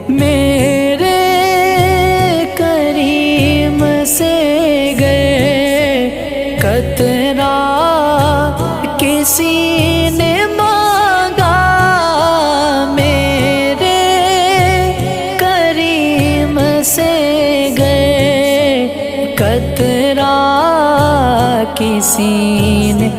میرے کریم سے گئے قطرہ کسی نے مانگا، میرے کریم سے گئے قطرہ کسی نے